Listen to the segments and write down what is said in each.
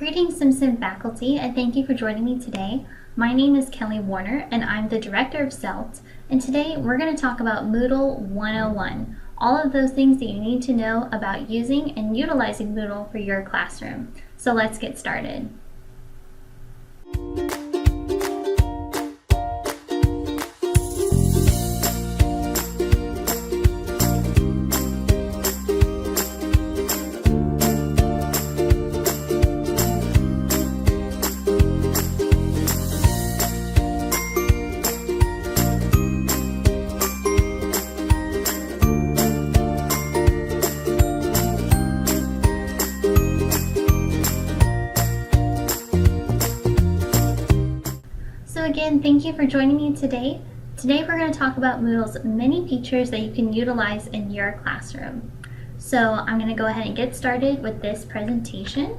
Greetings, Simpson faculty, and thank you for joining me today. My name is Kelly Warner, and I'm the director of Celt, and today we're going to talk about Moodle 101, all of those things that you need to know about using and utilizing Moodle for your classroom. So let's get started. So again, thank you for joining me today. Today we're going to talk about Moodle's many features that you can utilize in your classroom. So I'm going to go ahead and get started with this presentation.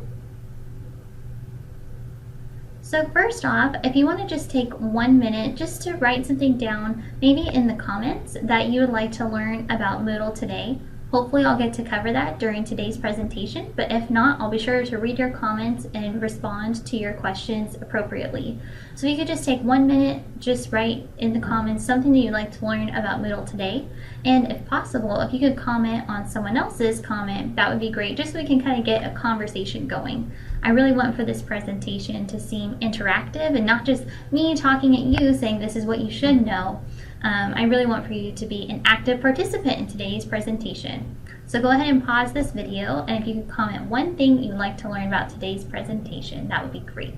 So first off, if you want to just take 1 minute just to write something down, maybe in the comments, that you would like to learn about Moodle today. Hopefully I'll get to cover that during today's presentation, but if not, I'll be sure to read your comments and respond to your questions appropriately. So you could just take 1 minute, just write in the comments something that you'd like to learn about Moodle today. And if possible, if you could comment on someone else's comment, that would be great, just so we can kind of get a conversation going. I really want for this presentation to seem interactive and not just me talking at you saying this is what you should know. I really want for you to be an active participant in today's presentation. So go ahead and pause this video, and if you could comment one thing you'd like to learn about today's presentation, that would be great.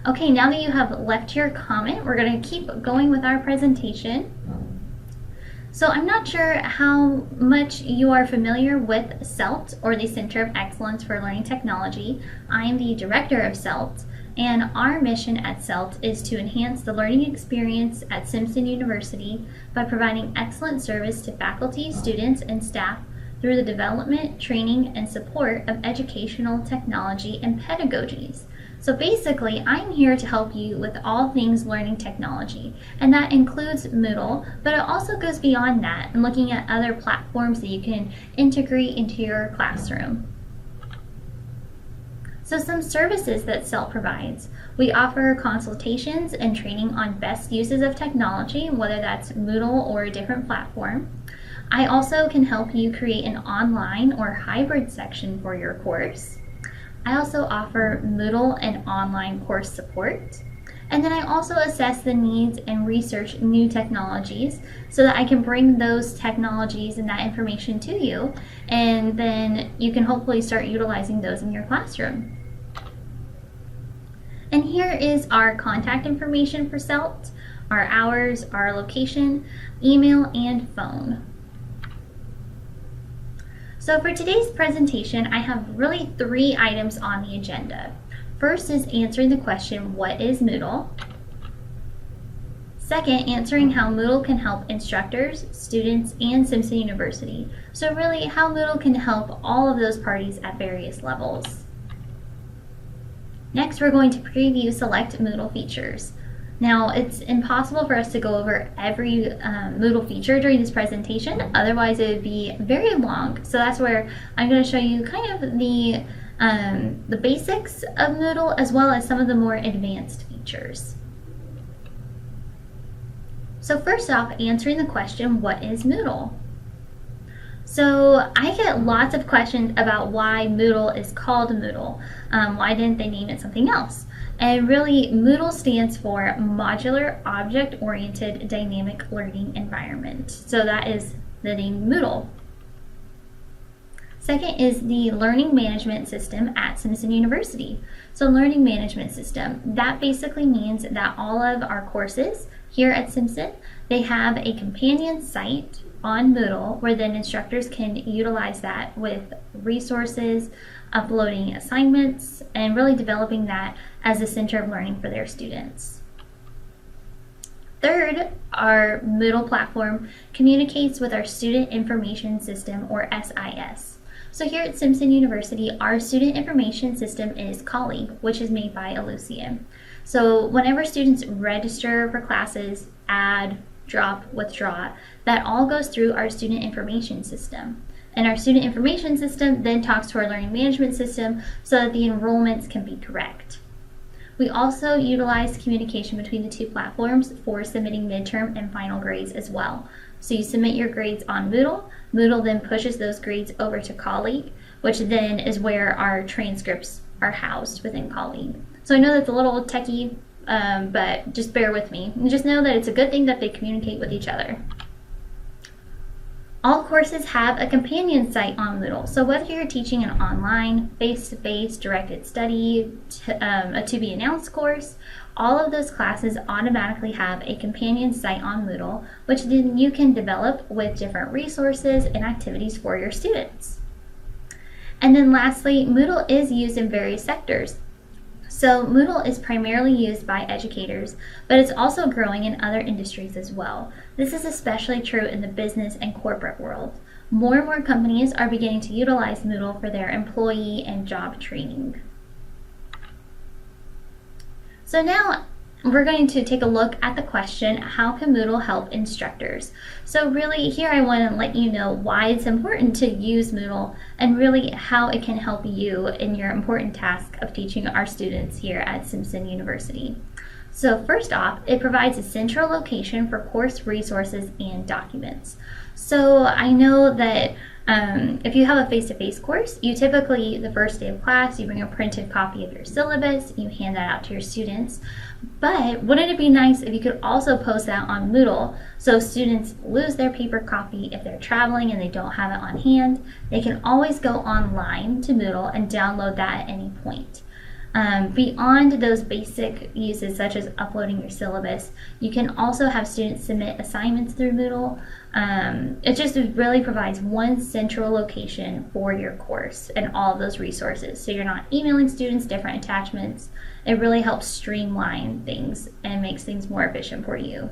Okay, now that you have left your comment, we're going to keep going with our presentation. So I'm not sure how much you are familiar with Celt, or the Center of Excellence for Learning Technology. I am the director of Celt, and our mission at Celt is to enhance the learning experience at Simpson University by providing excellent service to faculty, students, and staff through the development, training, and support of educational technology and pedagogies. So basically, I'm here to help you with all things learning technology, and that includes Moodle, but it also goes beyond that and looking at other platforms that you can integrate into your classroom. So some services that Celt provides. We offer consultations and training on best uses of technology, whether that's Moodle or a different platform. I also can help you create an online or hybrid section for your course. I also offer Moodle and online course support. And then I also assess the needs and research new technologies so that I can bring those technologies and that information to you, and then you can hopefully start utilizing those in your classroom. And here is our contact information for Celt, our hours, our location, email, and phone. So for today's presentation, I have really 3 items on the agenda. First is answering the question, what is Moodle? Second, answering how Moodle can help instructors, students, and Simpson University. So really, how Moodle can help all of those parties at various levels. Next, we're going to preview select Moodle features. Now, it's impossible for us to go over every Moodle feature during this presentation, otherwise it would be very long. So that's where I'm going to show you kind of the basics of Moodle, as well as some of the more advanced features. So first off, answering the question, what is Moodle? So I get lots of questions about why Moodle is called Moodle. Why didn't they name it something else? And really, Moodle stands for Modular Object-Oriented Dynamic Learning Environment. So that is the name Moodle. Second is the Learning Management System at Simpson University. So Learning Management System, that basically means that all of our courses here at Simpson, they have a companion site on Moodle where then instructors can utilize that with resources, uploading assignments, and really developing that as a center of learning for their students. Third, our Moodle platform communicates with our Student Information System, or SIS. So here at Simpson University, our Student Information System is Colleague, which is made by Ellucian. So whenever students register for classes, add, drop, withdraw, that all goes through our Student Information System. And our student information system then talks to our learning management system so that the enrollments can be correct. We also utilize communication between the two platforms for submitting midterm and final grades as well. So you submit your grades on Moodle. Moodle then pushes those grades over to Colleague, which then is where our transcripts are housed within Colleague. So I know that's a little techie, but just bear with me. And just know that it's a good thing that they communicate with each other. All courses have a companion site on Moodle. So whether you're teaching an online, face-to-face, directed study, a to-be-announced course, all of those classes automatically have a companion site on Moodle, which then you can develop with different resources and activities for your students. And then lastly, Moodle is used in various sectors. So Moodle is primarily used by educators, but it's also growing in other industries as well. This is especially true in the business and corporate world. More and more companies are beginning to utilize Moodle for their employee and job training. So now we're going to take a look at the question, how can Moodle help instructors? So really here I want to let you know why it's important to use Moodle and really how it can help you in your important task of teaching our students here at Simpson University. So first off, it provides a central location for course resources and documents. So I know that if you have a face-to-face course, you typically, the first day of class, you bring a printed copy of your syllabus, you hand that out to your students. But wouldn't it be nice if you could also post that on Moodle so students lose their paper copy if they're traveling and they don't have it on hand? They can always go online to Moodle and download that at any point. Beyond those basic uses such as uploading your syllabus, you can also have students submit assignments through Moodle. It just really provides one central location for your course and all of those resources. So you're not emailing students different attachments. It really helps streamline things and makes things more efficient for you.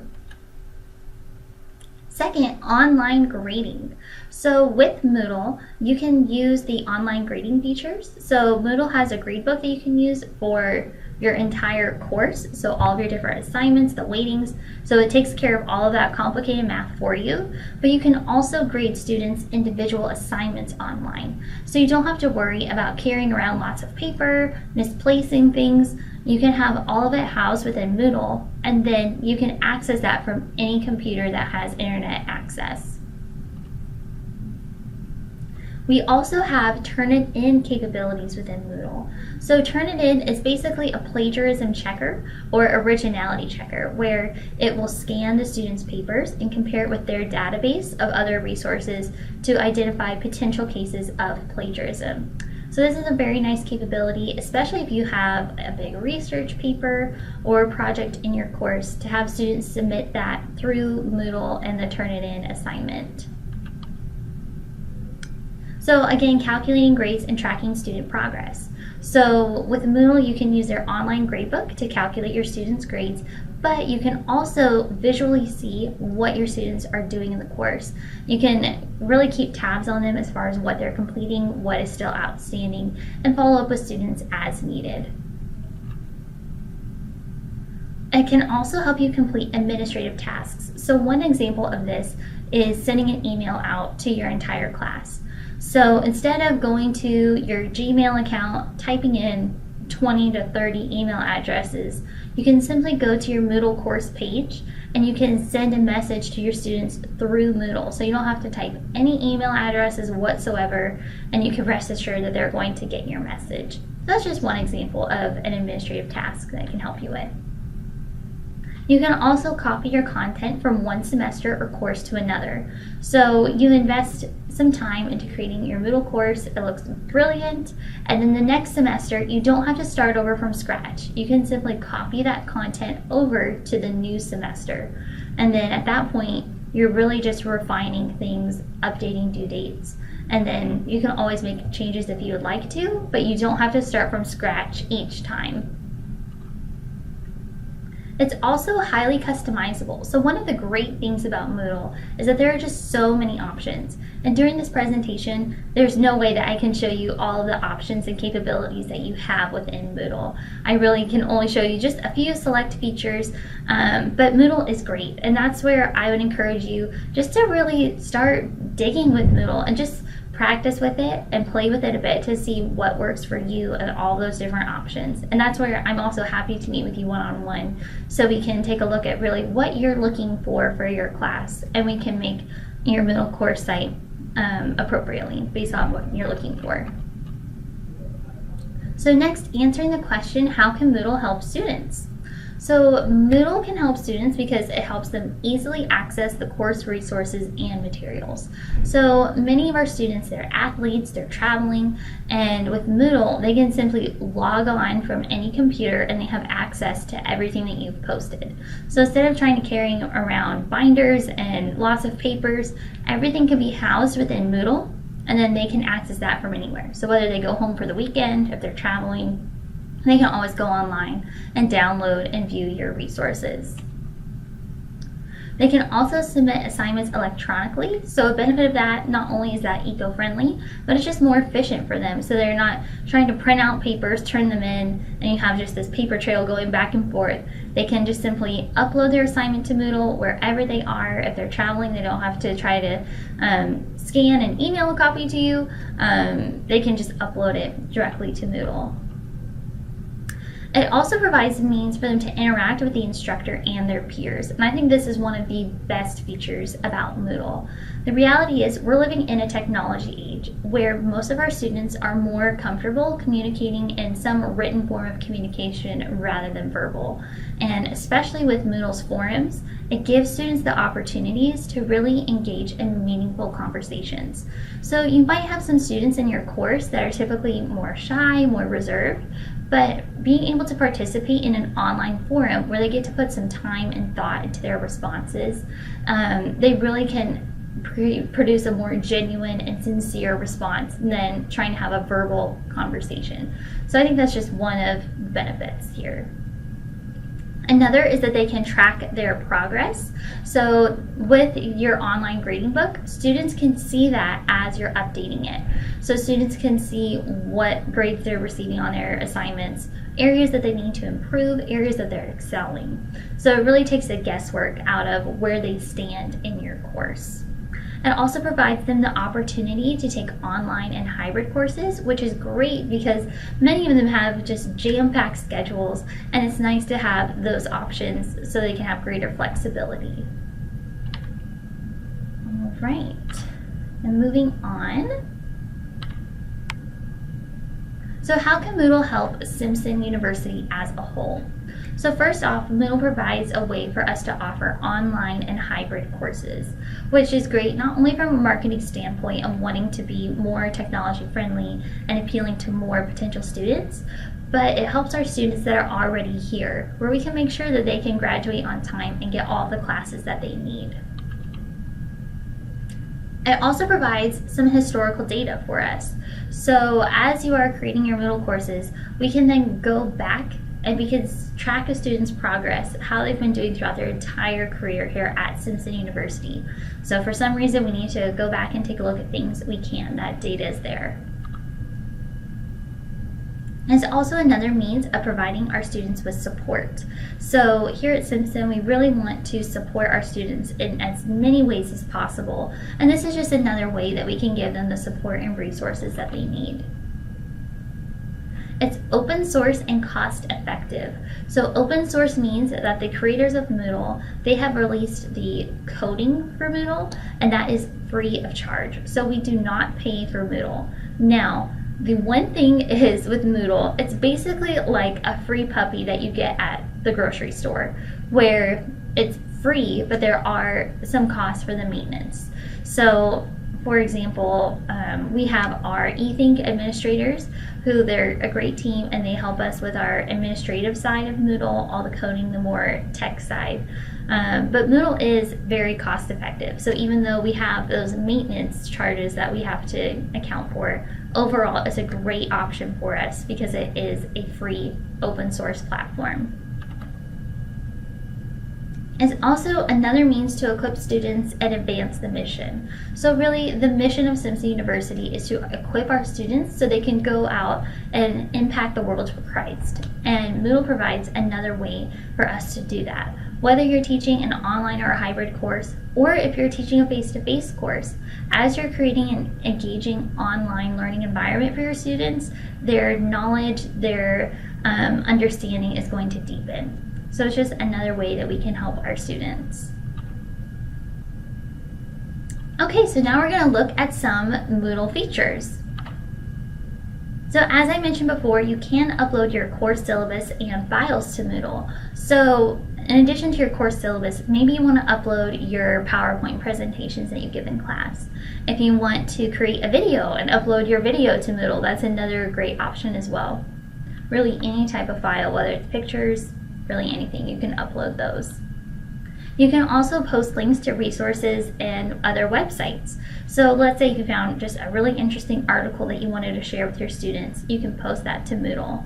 Second, online grading. So with Moodle, you can use the online grading features. So Moodle has a gradebook that you can use for your entire course. So all of your different assignments, the weightings. So it takes care of all of that complicated math for you. But you can also grade students' individual assignments online. So you don't have to worry about carrying around lots of paper, misplacing things. You can have all of it housed within Moodle, and then you can access that from any computer that has internet access. We also have Turnitin capabilities within Moodle. So Turnitin is basically a plagiarism checker or originality checker where it will scan the students' papers and compare it with their database of other resources to identify potential cases of plagiarism. So this is a very nice capability, especially if you have a big research paper or project in your course, to have students submit that through Moodle and the Turnitin assignment. So again, calculating grades and tracking student progress. So with Moodle, you can use their online gradebook to calculate your students' grades, but you can also visually see what your students are doing in the course. You can really keep tabs on them as far as what they're completing, what is still outstanding, and follow up with students as needed. It can also help you complete administrative tasks. So one example of this is sending an email out to your entire class. So instead of going to your Gmail account, typing in 20 to 30 email addresses, you can simply go to your Moodle course page and you can send a message to your students through Moodle. So you don't have to type any email addresses whatsoever, and you can rest assured that they're going to get your message. So that's just one example of an administrative task that I can help you with. You can also copy your content from one semester or course to another. So you invest some time into creating your Moodle course, it looks brilliant, and then the next semester you don't have to start over from scratch. You can simply copy that content over to the new semester. And then at that point, you're really just refining things, updating due dates. And then you can always make changes if you would like to, but you don't have to start from scratch each time. It's also highly customizable. So one of the great things about Moodle is that there are just so many options. And during this presentation, there's no way that I can show you all of the options and capabilities that you have within Moodle. I really can only show you just a few select features, but Moodle is great. And that's where I would encourage you just to really start digging with Moodle and just practice with it and play with it a bit to see what works for you and all those different options. And that's where I'm also happy to meet with you one-on-one, so we can take a look at really what you're looking for your class, and we can make your Moodle course site appropriately based on what you're looking for. So next, answering the question, how can Moodle help students? So Moodle can help students because it helps them easily access the course resources and materials. So many of our students, they're athletes, they're traveling, and with Moodle, they can simply log on from any computer and they have access to everything that you've posted. So instead of trying to carry around binders and lots of papers, everything can be housed within Moodle, and then they can access that from anywhere. So whether they go home for the weekend, if they're traveling, they can always go online and download and view your resources. They can also submit assignments electronically. So a benefit of that, not only is that eco-friendly, but it's just more efficient for them. So they're not trying to print out papers, turn them in, and you have just this paper trail going back and forth. They can just simply upload their assignment to Moodle wherever they are. If they're traveling, they don't have to try to scan and email a copy to you. They can just upload it directly to Moodle. It also provides a means for them to interact with the instructor and their peers. And I think this is one of the best features about Moodle. The reality is we're living in a technology age where most of our students are more comfortable communicating in some written form of communication rather than verbal. And especially with Moodle's forums, it gives students the opportunities to really engage in meaningful conversations. So you might have some students in your course that are typically more shy, more reserved, but being able to participate in an online forum where they get to put some time and thought into their responses, they really can produce a more genuine and sincere response than trying to have a verbal conversation. So I think that's just one of the benefits here. Another is that they can track their progress. So with your online grading book, students can see that as you're updating it. So students can see what grades they're receiving on their assignments, areas that they need to improve, areas that they're excelling. So it really takes the guesswork out of where they stand in your course. It also provides them the opportunity to take online and hybrid courses, which is great because many of them have just jam-packed schedules, and it's nice to have those options so they can have greater flexibility. All right, and moving on. So how can Moodle help Simpson University as a whole? So first off, Moodle provides a way for us to offer online and hybrid courses, which is great not only from a marketing standpoint of wanting to be more technology friendly and appealing to more potential students, but it helps our students that are already here, where we can make sure that they can graduate on time and get all the classes that they need. It also provides some historical data for us. So as you are creating your Moodle courses, we can then go back and we can track a student's progress, how they've been doing throughout their entire career here at Simpson University. So for some reason we need to go back and take a look at things, we can. That data is there. It's also another means of providing our students with support. So here at Simpson, we really want to support our students in as many ways as possible. And this is just another way that we can give them the support and resources that they need. It's open source and cost effective. So open source means that the creators of Moodle, they have released the coding for Moodle, and that is free of charge. So we do not pay for Moodle. Now, the one thing is with Moodle, it's basically like a free puppy that you get at the grocery store, where it's free, but there are some costs for the maintenance. So for example, we have our eThink administrators who they're a great team and they help us with our administrative side of Moodle, all the coding, the more tech side. But Moodle is very cost effective. So even though we have those maintenance charges that we have to account for, overall it's a great option for us because it is a free open source platform. It's also another means to equip students and advance the mission. So really, the mission of Simpson University is to equip our students so they can go out and impact the world for Christ. And Moodle provides another way for us to do that. Whether you're teaching an online or a hybrid course, or if you're teaching a face-to-face course, as you're creating an engaging online learning environment for your students, their knowledge, their understanding is going to deepen. So it's just another way that we can help our students. Okay, so now we're going to look at some Moodle features. So as I mentioned before, you can upload your course syllabus and files to Moodle. So in addition to your course syllabus, maybe you want to upload your PowerPoint presentations that you give in class. If you want to create a video and upload your video to Moodle, that's another great option as well. Really any type of file, whether it's pictures, really anything, you can upload those. You can also post links to resources and other websites. So let's say you found just a really interesting article that you wanted to share with your students. You can post that to Moodle.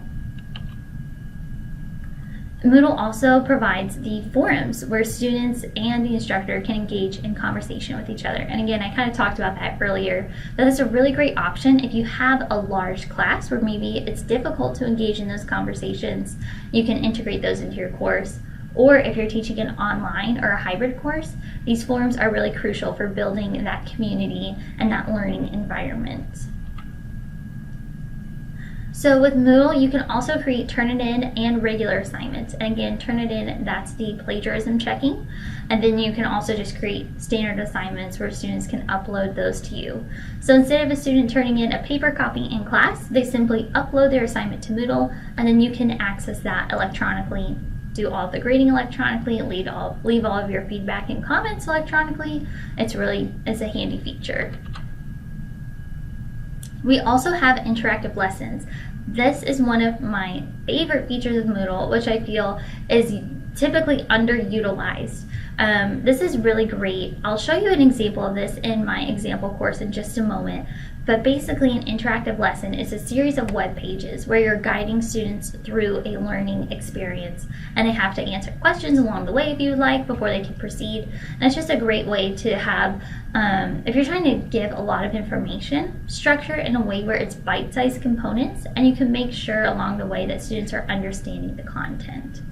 Moodle also provides the forums where students and the instructor can engage in conversation with each other. And again, I kind of talked about that earlier. That's a really great option if you have a large class where maybe it's difficult to engage in those conversations. You can integrate those into your course. Or if you're teaching an online or a hybrid course, these forums are really crucial for building that community and that learning environment. So with Moodle, you can also create Turnitin and regular assignments. And again, Turnitin, that's the plagiarism checking. And then you can also just create standard assignments where students can upload those to you. So instead of a student turning in a paper copy in class, they simply upload their assignment to Moodle, and then you can access that electronically, do all of the grading electronically, leave all of your feedback and comments electronically. It's a handy feature. We also have interactive lessons. This is one of my favorite features of Moodle, which I feel is typically underutilized. This is really great. I'll show you an example of this in my example course in just a moment. But basically, an interactive lesson is a series of web pages where you're guiding students through a learning experience. And they have to answer questions along the way if you would like before they can proceed. And it's just a great way to have, if you're trying to give a lot of information, structure it in a way where it's bite-sized components, and you can make sure along the way that students are understanding the content.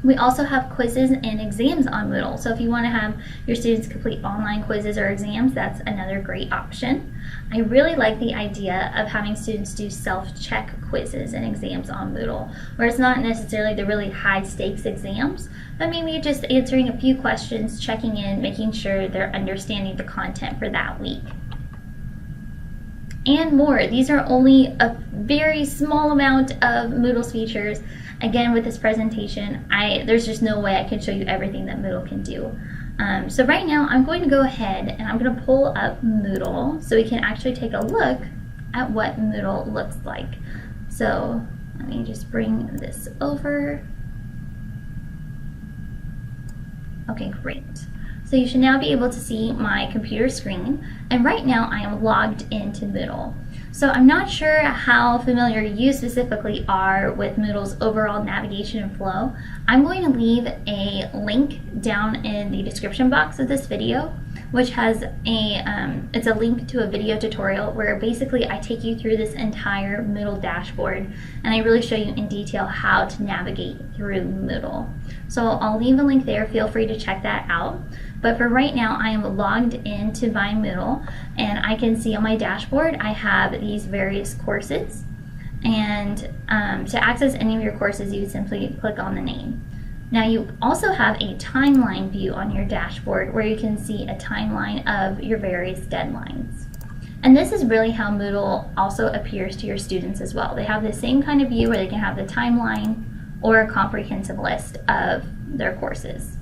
We also have quizzes and exams on Moodle. So if you want to have your students complete online quizzes or exams, that's another great option. I really like the idea of having students do self-check quizzes and exams on Moodle, where it's not necessarily the really high-stakes exams, but maybe just answering a few questions, checking in, making sure they're understanding the content for that week. And more. These are only a very small amount of Moodle's features. Again, with this presentation, there's just no way I can show you everything that Moodle can do. So right now, I'm going to go ahead and I'm going to pull up Moodle so we can actually take a look at what Moodle looks like. So let me just bring this over. Okay, great. So you should now be able to see my computer screen, and right now I am logged into Moodle. So I'm not sure how familiar you specifically are with Moodle's overall navigation and flow. I'm going to leave a link down in the description box of this video, which has it's a link to a video tutorial where basically I take you through this entire Moodle dashboard, and I really show you in detail how to navigate through Moodle. So I'll leave a link there, feel free to check that out. But for right now, I am logged into my Moodle, and I can see on my dashboard I have these various courses. And to access any of your courses, you would simply click on the name. Now you also have a timeline view on your dashboard where you can see a timeline of your various deadlines. And this is really how Moodle also appears to your students as well. They have the same kind of view where they can have the timeline or a comprehensive list of their courses.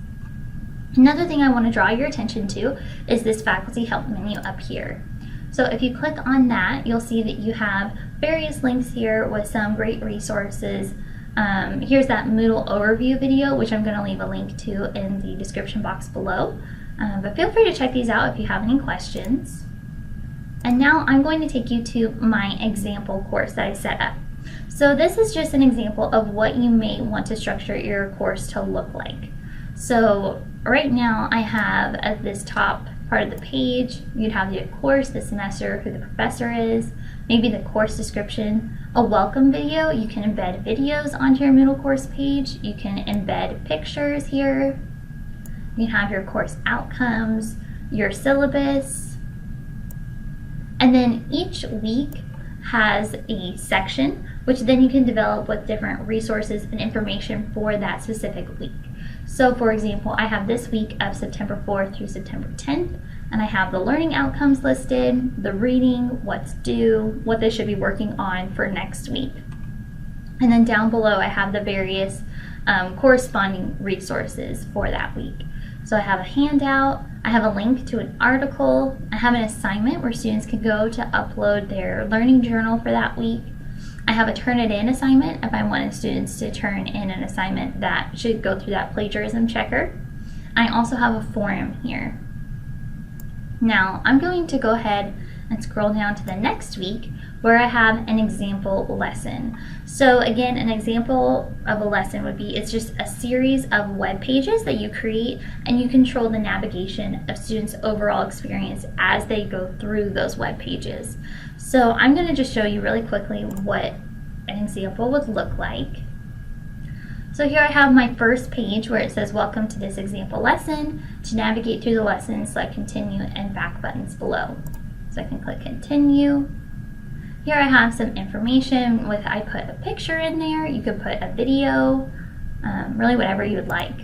Another thing I want to draw your attention to is this faculty help menu up here. So if you click on that, you'll see that you have various links here with some great resources. Here's that Moodle overview video, which I'm going to leave a link to in the description box below. But feel free to check these out if you have any questions. And now I'm going to take you to my example course that I set up. So this is just an example of what you may want to structure your course to look like. So right now I have at this top part of the page, you'd have the course, the semester, who the professor is, maybe the course description, a welcome video. You can embed videos onto your Moodle course page. You can embed pictures here. You have your course outcomes, your syllabus, and then each week has a section which then you can develop with different resources and information for that specific week. So for example, I have this week of September 4th through September 10th, and I have the learning outcomes listed, the reading, what's due, what they should be working on for next week. And then down below I have the various corresponding resources for that week. So I have a handout, I have a link to an article, I have an assignment where students can go to upload their learning journal for that week. I have a turn it in assignment if I wanted students to turn in an assignment that should go through that plagiarism checker. I also have a forum here. Now I'm going to go ahead and scroll down to the next week where I have an example lesson. So again, an example of a lesson would be, it's just a series of web pages that you create and you control the navigation of students' overall experience as they go through those web pages. So I'm going to just show you really quickly what an example would look like. So here I have my first page where it says welcome to this example lesson. To navigate through the lesson, select continue and back buttons below. So I can click continue. Here I have some information with, I put a picture in there, you could put a video, really whatever you would like.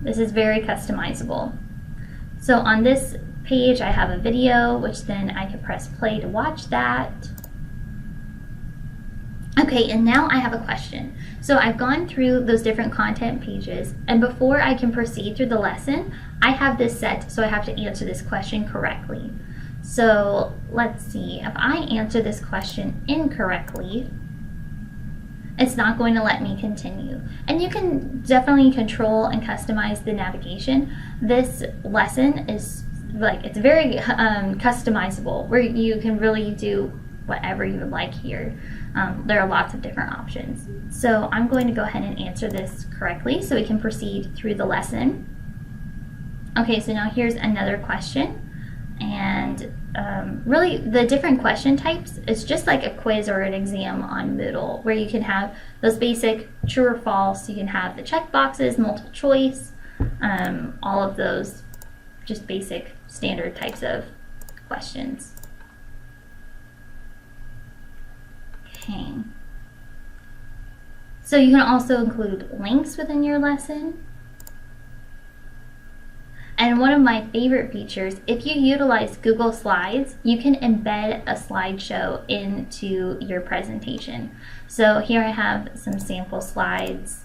This is very customizable. So on this page I have a video, which then I could press play to watch that. Okay, and now I have a question. So I've gone through those different content pages, and before I can proceed through the lesson, I have this set, so I have to answer this question correctly. So let's see, if I answer this question incorrectly, it's not going to let me continue. And you can definitely control and customize the navigation. This lesson is it's very customizable, where you can really do whatever you would like here. There are lots of different options. So I'm going to go ahead and answer this correctly so we can proceed through the lesson. Okay, so now here's another question. And really the different question types is just like a quiz or an exam on Moodle, where you can have those basic true or false, you can have the check boxes, multiple choice, all of those just basic standard types of questions. Okay. So you can also include links within your lesson. And one of my favorite features, if you utilize Google Slides, you can embed a slideshow into your presentation. So here I have some sample slides.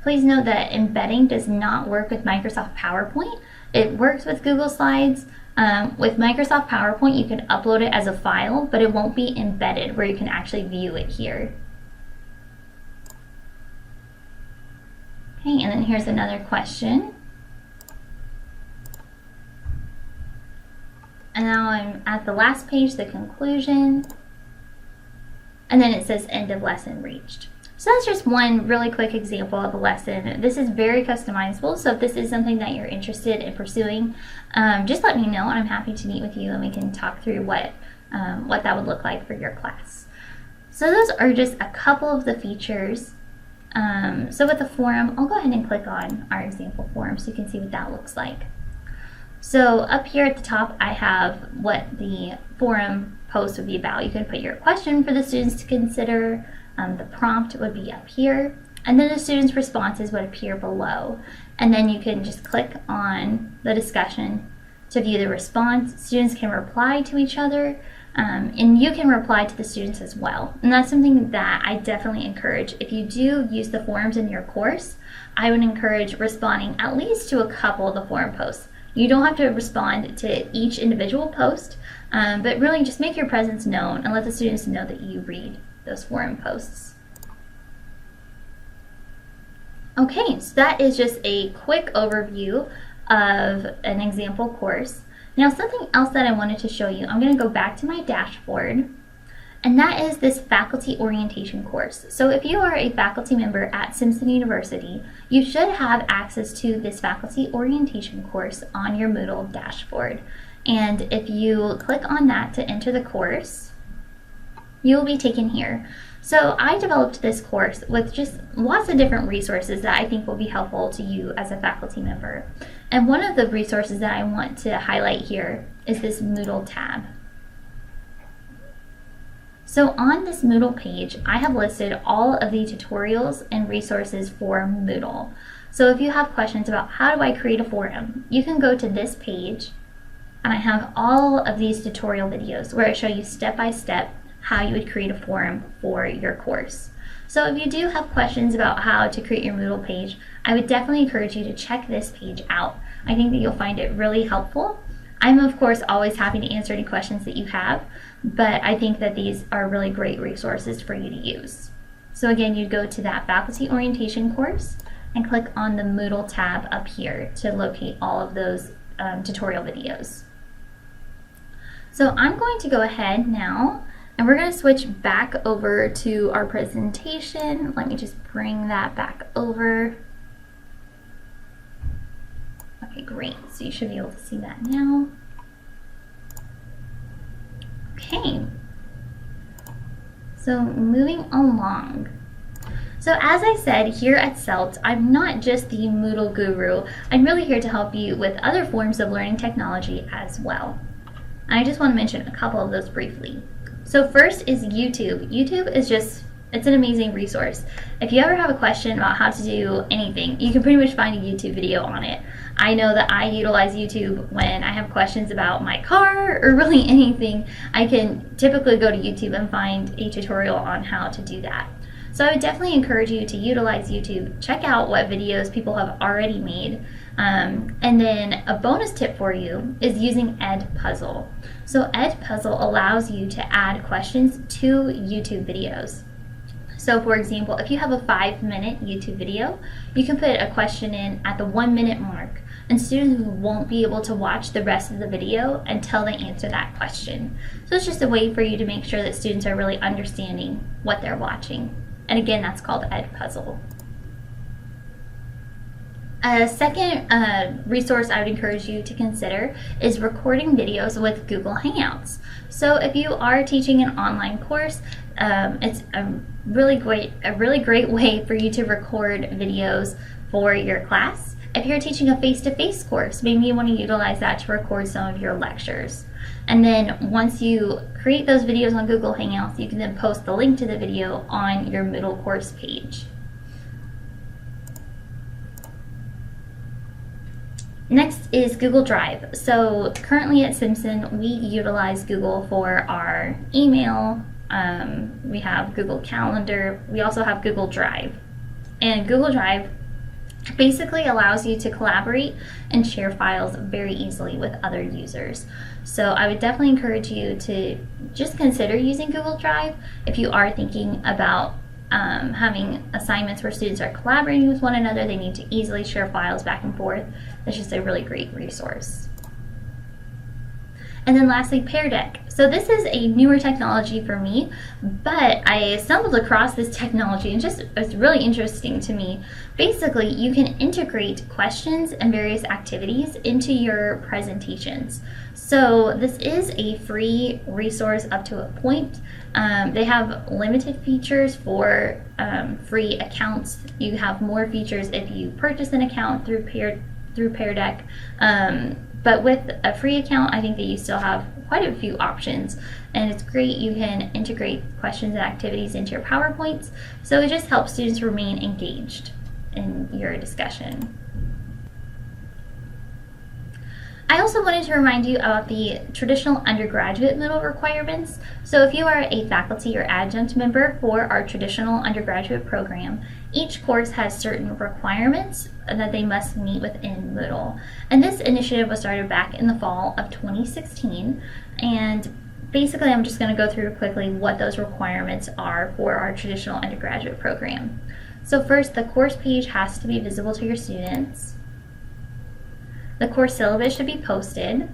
Please note that embedding does not work with Microsoft PowerPoint. It works with Google Slides. With Microsoft PowerPoint, you can upload it as a file, but it won't be embedded where you can actually view it here. Okay, and then here's another question. And now I'm at the last page, the conclusion. And then it says end of lesson reached. So that's just one really quick example of a lesson. This is very customizable, so if this is something that you're interested in pursuing, just let me know and I'm happy to meet with you and we can talk through what that would look like for your class. So those are just a couple of the features. So with the forum, I'll go ahead and click on our example forum so you can see what that looks like. So up here at the top, I have what the forum post would be about. You can put your question for the students to consider. The prompt would be up here, and then the students' responses would appear below. And then you can just click on the discussion to view the response. Students can reply to each other, and you can reply to the students as well. And that's something that I definitely encourage. If you do use the forums in your course, I would encourage responding at least to a couple of the forum posts. You don't have to respond to each individual post, but really just make your presence known and let the students know that you read those forum posts. Okay, so that is just a quick overview of an example course. Now something else that I wanted to show you, I'm going to go back to my dashboard, and that is this faculty orientation course. So if you are a faculty member at Simpson University, you should have access to this faculty orientation course on your Moodle dashboard. And if you click on that to enter the course, you will be taken here. So I developed this course with just lots of different resources that I think will be helpful to you as a faculty member. And one of the resources that I want to highlight here is this Moodle tab. So on this Moodle page, I have listed all of the tutorials and resources for Moodle. So if you have questions about how do I create a forum, you can go to this page, and I have all of these tutorial videos where I show you step by step how you would create a forum for your course. So if you do have questions about how to create your Moodle page, I would definitely encourage you to check this page out. I think that you'll find it really helpful. I'm of course always happy to answer any questions that you have, but I think that these are really great resources for you to use. So again, you'd go to that faculty orientation course and click on the Moodle tab up here to locate all of those tutorial videos. So I'm going to go ahead now and we're going to switch back over to our presentation. Let me just bring that back over. Okay, great. So you should be able to see that now. Okay. So moving along. So as I said, here at Celt, I'm not just the Moodle guru. I'm really here to help you with other forms of learning technology as well. And I just want to mention a couple of those briefly. So first is YouTube. YouTube is it's an amazing resource. If you ever have a question about how to do anything, you can pretty much find a YouTube video on it. I know that I utilize YouTube when I have questions about my car or really anything. I can typically go to YouTube and find a tutorial on how to do that. So I would definitely encourage you to utilize YouTube. Check out what videos people have already made. And then a bonus tip for you is using Edpuzzle. So Edpuzzle allows you to add questions to YouTube videos. So for example, if you have a 5-minute YouTube video, you can put a question in at the 1-minute mark, and students won't be able to watch the rest of the video until they answer that question. So it's just a way for you to make sure that students are really understanding what they're watching. And again, that's called Edpuzzle. A second resource I would encourage you to consider is recording videos with Google Hangouts. So if you are teaching an online course, it's a really great way for you to record videos for your class. If you're teaching a face-to-face course, maybe you want to utilize that to record some of your lectures. And then once you create those videos on Google Hangouts, you can then post the link to the video on your Moodle course page. Next is Google Drive. So currently at Simpson, we utilize Google for our email. We have Google Calendar. We also have Google Drive. And Google Drive basically allows you to collaborate and share files very easily with other users. So I would definitely encourage you to just consider using Google Drive if you are thinking about having assignments where students are collaborating with one another. They need to easily share files back and forth. That's just a really great resource. And then lastly, Pear Deck. So this is a newer technology for me, but I stumbled across this technology and it's really interesting to me. Basically, you can integrate questions and various activities into your presentations. So this is a free resource up to a point. They have limited features for free accounts. You have more features if you purchase an account through Pear Deck. But with a free account, I think that you still have quite a few options, and it's great. You can integrate questions and activities into your PowerPoints, so it just helps students remain engaged in your discussion. I also wanted to remind you about the traditional undergraduate Moodle requirements. So if you are a faculty or adjunct member for our traditional undergraduate program, each course has certain requirements that they must meet within Moodle. And this initiative was started back in the fall of 2016. And basically, I'm just going to go through quickly what those requirements are for our traditional undergraduate program. So first, the course page has to be visible to your students. The course syllabus should be posted.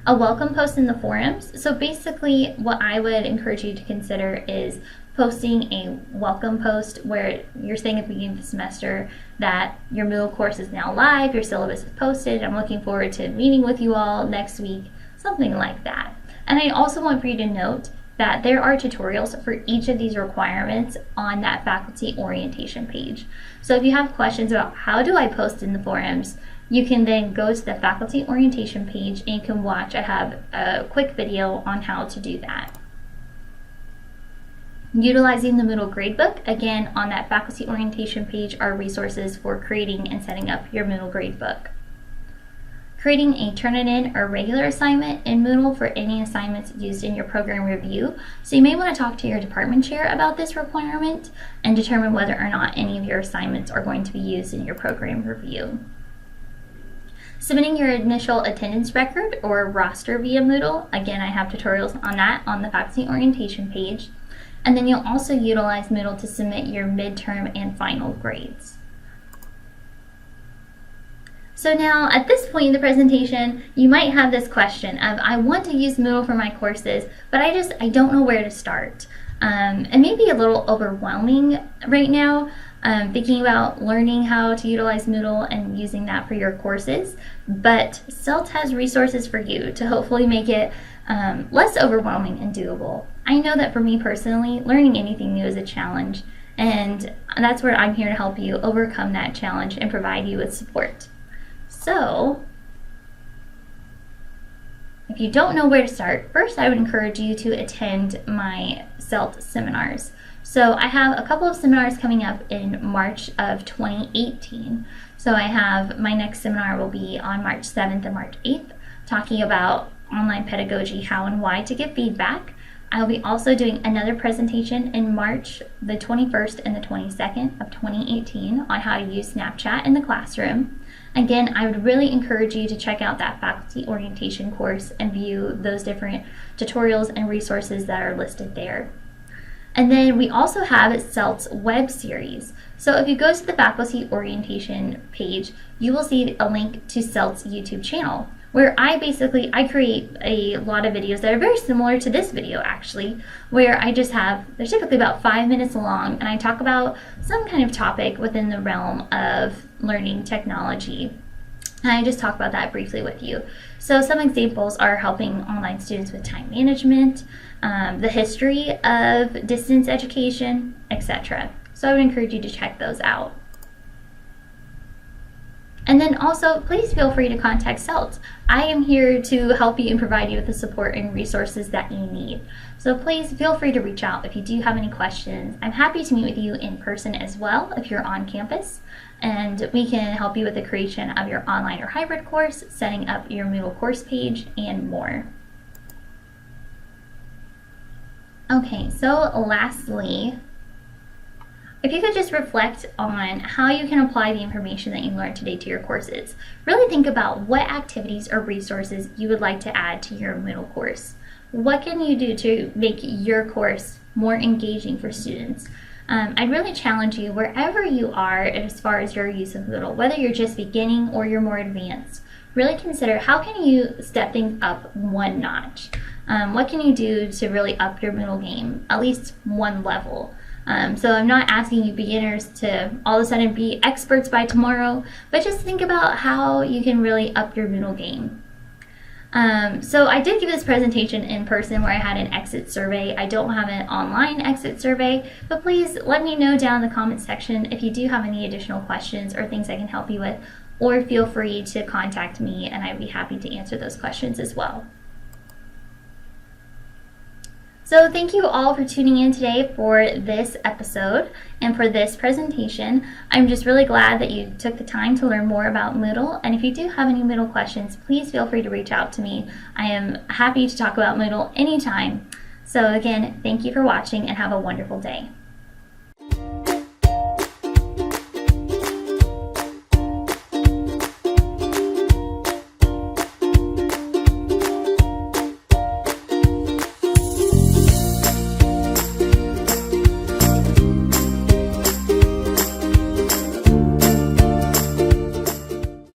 A welcome post in the forums. So basically, what I would encourage you to consider is posting a welcome post where you're saying at the beginning of the semester that your Moodle course is now live, your syllabus is posted, I'm looking forward to meeting with you all next week, something like that. And I also want for you to note that there are tutorials for each of these requirements on that faculty orientation page. So if you have questions about how do I post in the forums, you can then go to the faculty orientation page and you can watch. I have a quick video on how to do that. Utilizing the Moodle gradebook, again, on that faculty orientation page are resources for creating and setting up your Moodle gradebook. Creating a Turnitin or regular assignment in Moodle for any assignments used in your program review. So you may want to talk to your department chair about this requirement and determine whether or not any of your assignments are going to be used in your program review. Submitting your initial attendance record or roster via Moodle. Again, I have tutorials on that on the faculty orientation page. And then you'll also utilize Moodle to submit your midterm and final grades. So now, at this point in the presentation, you might have this question of, I want to use Moodle for my courses, but I don't know where to start. It may be a little overwhelming right now, thinking about learning how to utilize Moodle and using that for your courses, but Celt has resources for you to hopefully make it less overwhelming and doable. I know that for me personally, learning anything new is a challenge, and that's where I'm here to help you overcome that challenge and provide you with support. So, if you don't know where to start, first I would encourage you to attend my Celt seminars. So I have a couple of seminars coming up in March of 2018. So I have my next seminar will be on March 7th and March 8th, talking about online pedagogy, how and why to give feedback. I'll be also doing another presentation in March the 21st and the 22nd of 2018 on how to use Snapchat in the classroom. Again, I would really encourage you to check out that faculty orientation course and view those different tutorials and resources that are listed there. And then we also have Celt's web series. So if you go to the faculty orientation page, you will see a link to Celt's YouTube channel, where I create a lot of videos that are very similar to this video actually, where they're typically about 5 minutes long, and I talk about some kind of topic within the realm of learning technology. And I just talk about that briefly with you. So some examples are helping online students with time management, the history of distance education, etc. So I would encourage you to check those out. And then also, please feel free to contact Celt. I am here to help you and provide you with the support and resources that you need. So please feel free to reach out if you do have any questions. I'm happy to meet with you in person as well if you're on campus. And we can help you with the creation of your online or hybrid course, setting up your Moodle course page, and more. Okay, so lastly, if you could just reflect on how you can apply the information that you learned today to your courses. Really think about what activities or resources you would like to add to your Moodle course. What can you do to make your course more engaging for students? I'd really challenge you wherever you are as far as your use of Moodle, whether you're just beginning or you're more advanced. Really consider how can you step things up one notch. What can you do to really up your Moodle game, at least one level? So I'm not asking you beginners to all of a sudden be experts by tomorrow, but just think about how you can really up your Moodle game. So I did give this presentation in person where I had an exit survey. I don't have an online exit survey, but please let me know down in the comments section if you do have any additional questions or things I can help you with, or feel free to contact me and I'd be happy to answer those questions as well. So thank you all for tuning in today for this episode and for this presentation. I'm just really glad that you took the time to learn more about Moodle. And if you do have any Moodle questions, please feel free to reach out to me. I am happy to talk about Moodle anytime. So again, thank you for watching and have a wonderful day.